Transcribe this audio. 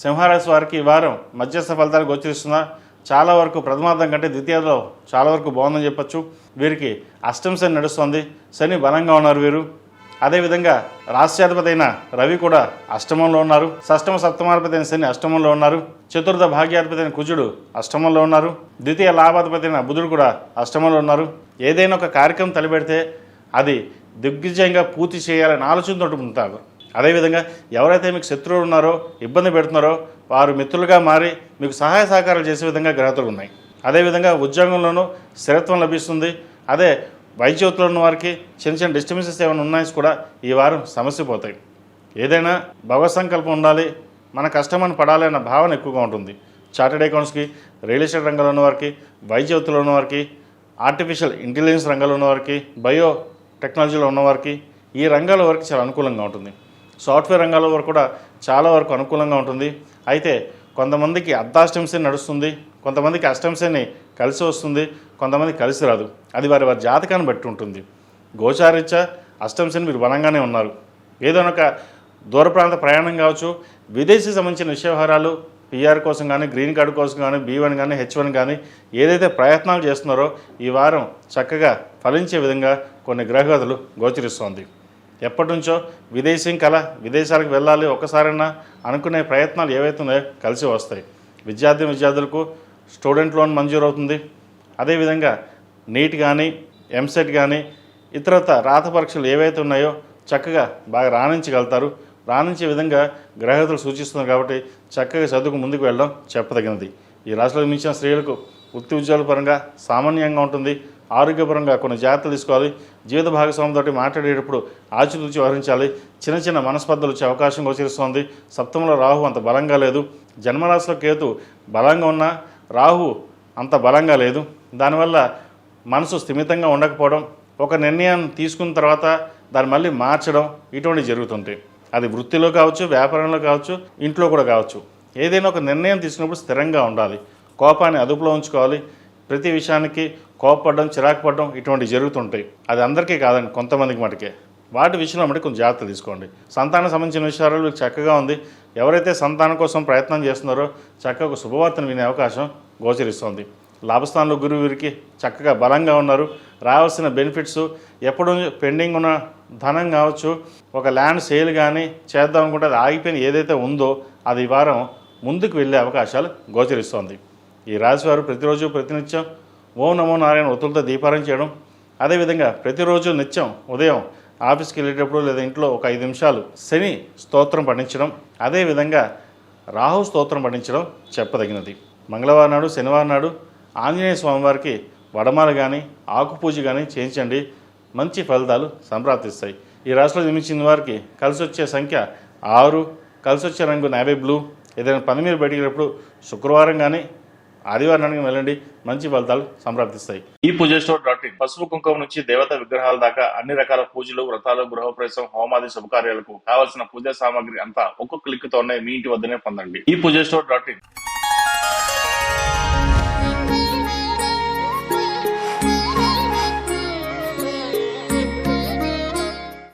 సింహరాశి వారికి ఈ వారం మధ్యస్థ ఫలితాలు గోచరిస్తున్నా చాలా వరకు ప్రథమార్థం కంటే ద్వితీయలో చాలా వరకు బాగుందని చెప్పొచ్చు. వీరికి అష్టమ శని నడుస్తుంది. శని బలంగా ఉన్నారు వీరు. అదేవిధంగా రాష్ట్రాధిపతి అయిన రవి కూడా అష్టమంలో ఉన్నారు. షష్టమ సప్తమాధిపతి అయిన శని అష్టమంలో ఉన్నారు. చతుర్థ భాగ్యాధిపతి అయిన కుజుడు అష్టమంలో ఉన్నారు. ద్వితీయ లాభాధిపతి అయిన బుధుడు కూడా అష్టమంలో ఉన్నారు. ఏదైనా ఒక కార్యక్రమం తలపెడితే అది దిగ్విజయంగా పూర్తి చేయాలని ఆలోచనతో ఉంటారు. అదేవిధంగా ఎవరైతే మీకు శత్రువులు ఉన్నారో, ఇబ్బంది పెడుతున్నారో వారు మిత్రులుగా మారి మీకు సహాయ సహకారాలు చేసే విధంగా గ్రహతులు ఉన్నాయి. అదేవిధంగా ఉద్యోగంలోనూ స్థిరత్వం లభిస్తుంది. అదే వైద్యోతులు ఉన్న వారికి చిన్న చిన్న డిస్టర్బెన్సెస్ ఏమైనా ఉన్నాయి కూడా ఈ వారం సమస్య పోతాయి. ఏదైనా భగవత్ సంకల్పం ఉండాలి, మన కష్టమని పడాలి అన్న భావన ఎక్కువగా ఉంటుంది. చార్టెడ్ అకౌంట్స్కి, రియల్ ఎస్టేట్ రంగంలో ఉన్నవారికి, వైద్యోతులు ఉన్నవారికి, ఆర్టిఫిషియల్ ఇంటెలిజెన్స్ రంగంలో ఉన్నవారికి, బయో టెక్నాలజీలో ఉన్నవారికి ఈ రంగాల వరకు చాలా అనుకూలంగా ఉంటుంది. సాఫ్ట్వేర్ రంగాల వరకు కూడా చాలా వరకు అనుకూలంగా ఉంటుంది. అయితే కొంతమందికి అర్ధాష్టమ శని నడుస్తుంది, కొంతమందికి అష్టమ శని కలిసి వస్తుంది, కొంతమంది కలిసి రాదు. అది వారి వారి జాతకాన్ని బట్టి ఉంటుంది. గోచారీత్యా అష్టమ శని మీరు బలంగానే ఉన్నారు. ఏదైనా ఒక దూర ప్రాంత ప్రయాణం కావచ్చు, విదేశీ సంబంధించిన విషయవహారాలు, పిఆర్ కోసం కానీ, గ్రీన్ కార్డు కోసం కానీ, B1 కానీ, H1 కానీ ఏదైతే ప్రయత్నాలు చేస్తున్నారో ఈ వారం చక్కగా ఫలించే విధంగా కొన్ని గ్రహగతులు గోచరిస్తోంది. ఎప్పటి నుంచో విదేశీ కళ, విదేశాలకు వెళ్ళాలి ఒక్కసారైనా అనుకునే ప్రయత్నాలు ఏవైతే ఉన్నాయో కలిసి వస్తాయి. విద్యార్థులకు స్టూడెంట్ లోన్ మంజూరు అవుతుంది. అదేవిధంగా నీట్ కానీ, ఎంసెట్ కానీ, ఇతరత రాత పరీక్షలు ఏవైతే ఉన్నాయో చక్కగా బాగా రాణించగలుగుతారు. రాణించే విధంగా గ్రహగతులు సూచిస్తున్నారు కాబట్టి చక్కగా చదువుకు ముందుకు వెళ్ళడం చెప్పదగినది. ఈ రాశిలో మించిన స్త్రీలకు వృత్తి ఉద్యోగాల పరంగా సామాన్యంగా ఉంటుంది. ఆరోగ్యపరంగా కొన్ని జాగ్రత్తలు తీసుకోవాలి. జీవిత భాగస్వామితో మాట్లాడేటప్పుడు ఆచితూచి వ్యవహరించాలి. చిన్న చిన్న మనస్పర్ధలు వచ్చే అవకాశం గోచరిస్తోంది. సప్తమంలో రాహు అంత బలంగా లేదు. జన్మరాశిలో కేతు బలంగా ఉన్న రాహు అంత బలంగా లేదు. దానివల్ల మనసు స్థిమితంగా ఉండకపోవడం, ఒక నిర్ణయాన్ని తీసుకున్న తర్వాత దాన్ని మళ్ళీ మార్చడం ఇటువంటి జరుగుతుంటాయి. అది వృత్తిలో కావచ్చు, వ్యాపారంలో కావచ్చు, ఇంట్లో కూడా కావచ్చు. ఏదైనా ఒక నిర్ణయం తీసుకున్నప్పుడు స్థిరంగా ఉండాలి. కోపాన్ని అదుపులో ఉంచుకోవాలి. ప్రతి విషయానికి కోపపడడం, చిరాకు పడడం ఇటువంటివి జరుగుతుంటాయి. అది అందరికీ కాదండి, కొంతమందికి మటుకే. వాటి విషయంలో మటుకు కొంచెం జాగ్రత్త తీసుకోండి. సంతానం సంబంధించిన విషయాలు చక్కగా ఉంది. ఎవరైతే సంతానం కోసం ప్రయత్నం చేస్తున్నారో చక్కగా ఒక శుభవార్తను వినే అవకాశం గోచరిస్తోంది. లాభస్థానంలో గురువు వీరికి చక్కగా బలంగా ఉన్నారు. రావాల్సిన బెనిఫిట్స్, ఎప్పుడు పెండింగ్ ఉన్న ధనం కావచ్చు, ఒక ల్యాండ్ సేల్ కానీ చేద్దాం అనుకుంటే అది ఆగిపోయిన ఏదైతే ఉందో అది ఈ వారం ముందుకు వెళ్ళే అవకాశాలు గోచరిస్తోంది. ఈ రాశివారు ప్రతిరోజు ప్రతినిత్యం ఓం నమో నారాయణ ఒత్తులతో దీపారాయణ చేయడం, అదేవిధంగా ప్రతిరోజు నిత్యం ఉదయం ఆఫీస్కి వెళ్ళేటప్పుడు లేదా ఇంట్లో ఒక 5 నిమిషాలు శని స్తోత్రం పఠించడం, అదేవిధంగా రాహు స్తోత్రం పఠించడం చెప్పదగినది. మంగళవారం నాడు, శనివారం నాడు ఆంజనేయ స్వామివారికి వడమాల కానీ, ఆకు పూజ కానీ చేయించండి. మంచి ఫలితాలు సంప్రాప్తిస్తాయి. ఈ రాశిలో జన్మించిన వారికి కలిసి వచ్చే సంఖ్య 6, కలిసి వచ్చే రంగు నేవీ బ్లూ. ఏదైనా పని మీరు బయటికి వెళ్ళినప్పుడు శుక్రవారం కానీ, ఆదివారానికి వెళ్ళండి. మంచి ఫలితాలు సంప్రాప్తిస్తాయి. ఈ పూజస్టోర్.in పసుపు కుంకుమ నుంచి దేవత విగ్రహాల దాకా అన్ని రకాల పూజలు, వ్రతాలు, గృహప్రవేశం, హోమాది శుభకార్యాలకు కావలసిన పూజా సామాగ్రి అంతా ఒక్కొక్క క్లిక్ తోనే మీ ఇంటి వద్దనే పొందండి. ఈ పూజస్టోర్.in